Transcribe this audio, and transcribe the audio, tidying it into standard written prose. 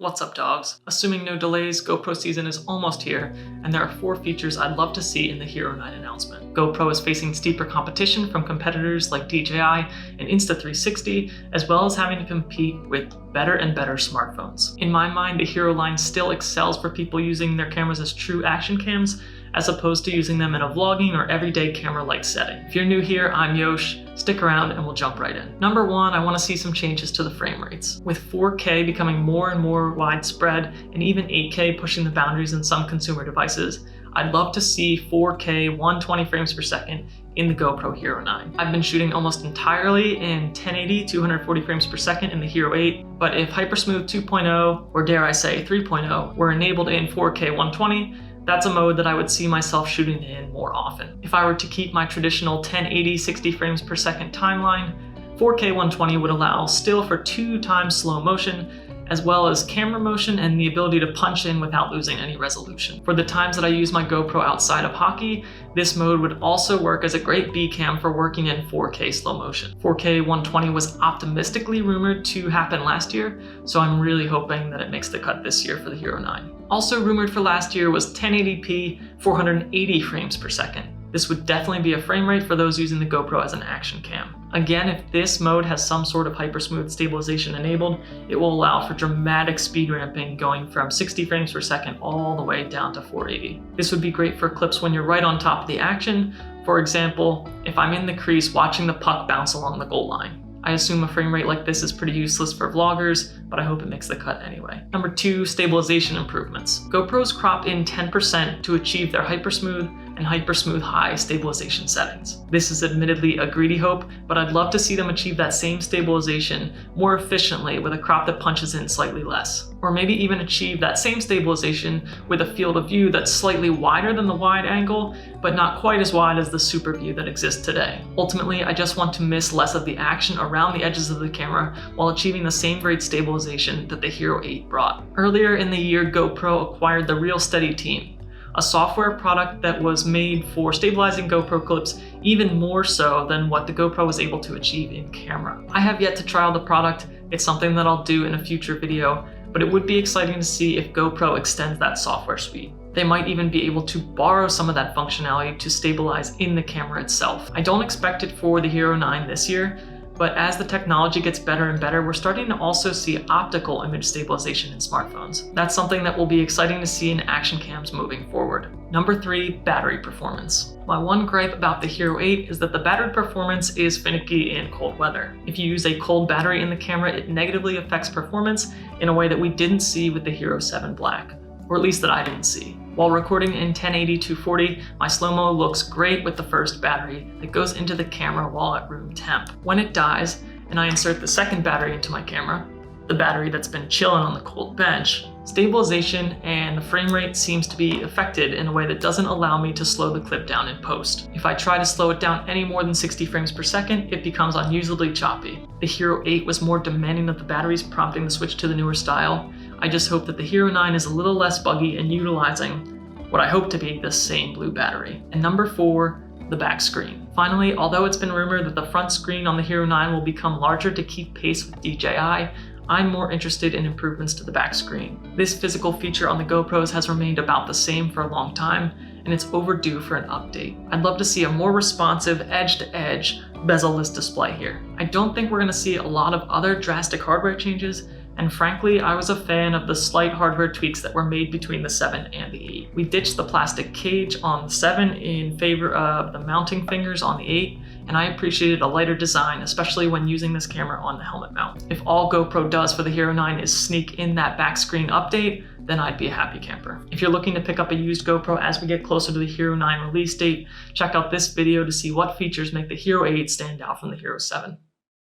What's up, dogs? Assuming no delays, GoPro season is almost here, and there are 4 features I'd love to see in the HERO9 announcement. GoPro is facing steeper competition from competitors like DJI and Insta360, as well as having to compete with better and better smartphones. In my mind, the Hero line still excels for people using their cameras as true action cams, as opposed to using them in a vlogging or everyday camera-like setting. If you're new here, I'm Yosh. Stick around and we'll jump right in. Number 1, I want to see some changes to the frame rates. With 4K becoming more and more widespread, and even 8K pushing the boundaries in some consumer devices, I'd love to see 4K 120 frames per second in the GoPro HERO9. I've been shooting almost entirely in 1080 240 frames per second in the Hero 8, but if Hypersmooth 2.0, or dare I say 3.0, were enabled in 4K 120, that's a mode that I would see myself shooting in more often. If I were to keep my traditional 1080 60 frames per second timeline, 4K 120 would allow still for 2 times slow motion, as well as camera motion and the ability to punch in without losing any resolution. For the times that I use my GoPro outside of hockey, this mode would also work as a great B-cam for working in 4K slow motion. 4K 120 was optimistically rumored to happen last year, so I'm really hoping that it makes the cut this year for the Hero9. Also rumored for last year was 1080p 480 frames per second. This would definitely be a frame rate for those using the GoPro as an action cam. Again, if this mode has some sort of hypersmooth stabilization enabled, it will allow for dramatic speed ramping going from 60 frames per second all the way down to 480. This would be great for clips when you're right on top of the action. For example, if I'm in the crease watching the puck bounce along the goal line. I assume a frame rate like this is pretty useless for vloggers, but I hope it makes the cut anyway. Number 2, stabilization improvements. GoPro's cropped in 10% to achieve their hypersmooth and hypersmooth high stabilization settings. This is admittedly a greedy hope, but I'd love to see them achieve that same stabilization more efficiently with a crop that punches in slightly less. Or maybe even achieve that same stabilization with a field of view that's slightly wider than the wide angle, but not quite as wide as the super view that exists today. Ultimately, I just want to miss less of the action around the edges of the camera while achieving the same great stabilization that the Hero 8 brought. Earlier in the year, GoPro acquired the ReelSteady team, a software product that was made for stabilizing GoPro clips even more so than what the GoPro was able to achieve in camera. I have yet to trial the product. It's something that I'll do in a future video, but it would be exciting to see if GoPro extends that software suite. They might even be able to borrow some of that functionality to stabilize in the camera itself. I don't expect it for the Hero9 this year, but as the technology gets better and better, we're starting to also see optical image stabilization in smartphones. That's something that will be exciting to see in action cams moving forward. Number 3, battery performance. My one gripe about the Hero 8 is that the battery performance is finicky in cold weather. If you use a cold battery in the camera, it negatively affects performance in a way that we didn't see with the HERO7 Black, or at least that I didn't see. While recording in 1080 240, my slow-mo looks great with the first battery that goes into the camera while at room temp. When it dies, and I insert the second battery into my camera, the battery that's been chilling on the cold bench, stabilization and the frame rate seems to be affected in a way that doesn't allow me to slow the clip down in post. If I try to slow it down any more than 60 frames per second, it becomes unusably choppy. The Hero 8 was more demanding of the batteries, prompting the switch to the newer style. I just hope that the Hero9 is a little less buggy and utilizing what I hope to be the same blue battery. And number 4, the back screen. Finally, although it's been rumored that the front screen on the Hero9 will become larger to keep pace with DJI, I'm more interested in improvements to the back screen. This physical feature on the GoPros has remained about the same for a long time, and it's overdue for an update. I'd love to see a more responsive edge-to-edge bezel-less display here. I don't think we're going to see a lot of other drastic hardware changes, and frankly, I was a fan of the slight hardware tweaks that were made between the 7 and the 8. We ditched the plastic cage on the 7 in favor of the mounting fingers on the 8, and I appreciated a lighter design, especially when using this camera on the helmet mount. If all GoPro does for the Hero9 is sneak in that back screen update, then I'd be a happy camper. If you're looking to pick up a used GoPro as we get closer to the Hero9 release date, check out this video to see what features make the Hero 8 stand out from the Hero 7.